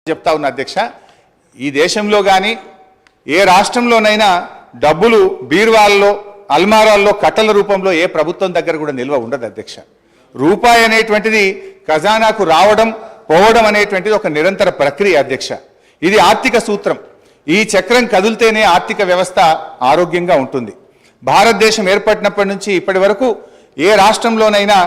చెప్తా ఉన్నా అధ్యక్ష, ఈ దేశంలో కానీ ఏ రాష్ట్రంలోనైనా డబ్బులు బీరువాల్లో అల్మారాల్లో కట్టల రూపంలో ఏ ప్రభుత్వం దగ్గర కూడా నిల్వ ఉండదు అధ్యక్ష. రూపాయి అనేటువంటిది ఖజానాకు రావడం పోవడం అనేటువంటిది ఒక నిరంతర ప్రక్రియ అధ్యక్ష. ఇది ఆర్థిక సూత్రం. ఈ చక్రం కదిలితేనే ఆర్థిక వ్యవస్థ ఆరోగ్యంగా ఉంటుంది. భారతదేశం ఏర్పడినప్పటి నుంచి ఇప్పటి వరకు ఏ రాష్ట్రంలోనైనా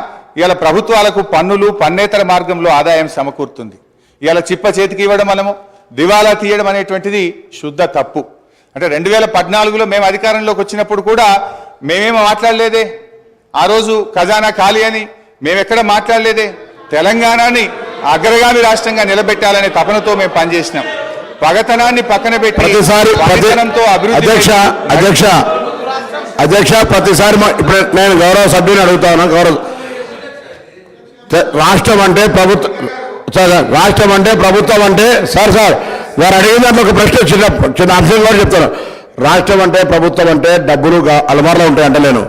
ఇలా ప్రభుత్వాలకు పన్నులు పన్నేతర మార్గంలో ఆదాయం సమకూరుతుంది. ఇలా చిప్ప చేతికి ఇవ్వడం మనము దివాలా తీయడం అనేటువంటిది శుద్ధ తప్పు. అంటే 2014లో మేము అధికారంలోకి వచ్చినప్పుడు కూడా మేమేమో మాట్లాడలేదే, ఆ రోజు ఖజానా ఖాళీ అని మేమెక్కడ మాట్లాడలేదే. తెలంగాణని అగ్రగామి రాష్ట్రంగా నిలబెట్టాలనే తపనతో మేము పనిచేసినాం. పగతనాన్ని పక్కన పెట్టి అధ్యక్ష ప్రతిసారి ఇప్పుడు నేను గౌరవ సభ్యుని అడుగుతాను. రాష్ట్రం అంటే ప్రభుత్వం అంటే సార్ వారు అడిగిన దాంట్లో ఒక ప్రశ్న చిన్న అంశం కూడా చెప్తాను. రాష్ట్రం అంటే ప్రభుత్వం అంటే డబ్బులు అలమారులో ఉంటాయి అంటలేను,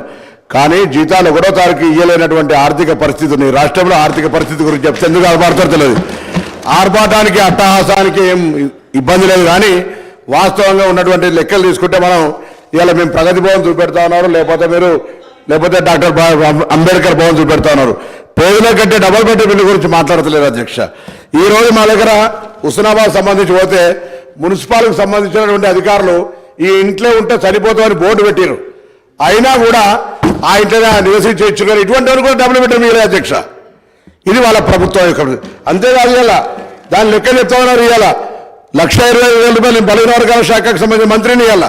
కానీ జీతాలు 1వ తారీఖు ఇయ్యలేనటువంటి ఆర్థిక పరిస్థితి ఉంది. రాష్ట్రంలో ఆర్థిక పరిస్థితి గురించి చెప్తే ఎందుకు ఆర్పాటుతో తెలియదు. ఆర్పాటానికి అట్టహాసానికి ఏం ఇబ్బంది లేదు, కానీ వాస్తవంగా ఉన్నటువంటి లెక్కలు తీసుకుంటే మనం ఇలా మేము ప్రగతి భవన్ చూపెడతా ఉన్నారు, లేకపోతే డాక్టర్ అంబేద్కర్ భవన్ చూపెడతా ఉన్నారు. పేదల కంటే డబల్ బెడ్రూమ్ బిల్లు గురించి మాట్లాడతలేదు అధ్యక్ష. ఈ రోజు మా దగ్గర హుస్నాబాద్ సంబంధించి పోతే మున్సిపాలిటీకి సంబంధించినటువంటి అధికారులు ఈ ఇంట్లో ఉంటే సరిపోతామని బోర్డు పెట్టారు. అయినా కూడా ఆ ఇంట్లో నివసించవచ్చు, కానీ ఇటువంటి వాళ్ళు కూడా డబుల్ బెడ్రూమ్ ఇవ్వలేదు అధ్యక్ష. ఇది వాళ్ళ ప్రభుత్వం యొక్క. అంతేకాదు ఇలా దాని లెక్క చెప్తా ఉన్నారు. ఇవాళ 1,25,000 నేను బలహీన వర్గాల శాఖకు సంబంధించిన మంత్రిని ఇవాళ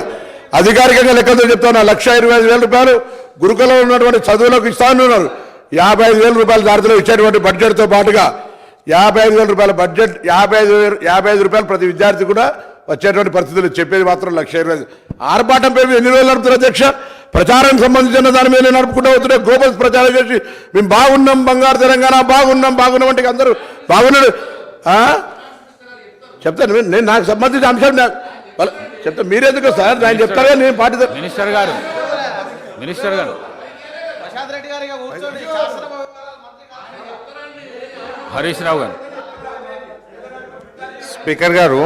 అధికారికంగా లెక్కతో చెప్తా ఉన్నా. 1,25,000 గురుకులంలో ఉన్నటువంటి చదువులకు ఇస్తా ఉన్నారు. 55,000 రూపాయల దారిలో ఇచ్చేటువంటి బడ్జెట్తో పాటుగా 55,000 రూపాయల బడ్జెట్ 55 రూపాయలు ప్రతి విద్యార్థి కూడా వచ్చేటువంటి పరిస్థితులు చెప్పేది మాత్రం 1,20,000. ఆర్భాటం పేరు ఎన్ని రోజులు నడుపుతారు అధ్యక్ష? ప్రచారానికి సంబంధించిన దాని మీద నడుపుకుంటూ అవుతుంటే గ్లోబల్ ప్రచారం చేసి మేము బాగున్నాం, బంగారు తెలంగాణ బాగున్నాం అంటే అందరూ బాగున్నాడు చెప్తాను. నేను నాకు సంబంధించిన అంశం చెప్తా, మీరెందుకు సార్ నేను చెప్తారా? నేను పార్టీ మినిస్టర్ గారు హరీష్ రావు గారు స్పీకర్ గారు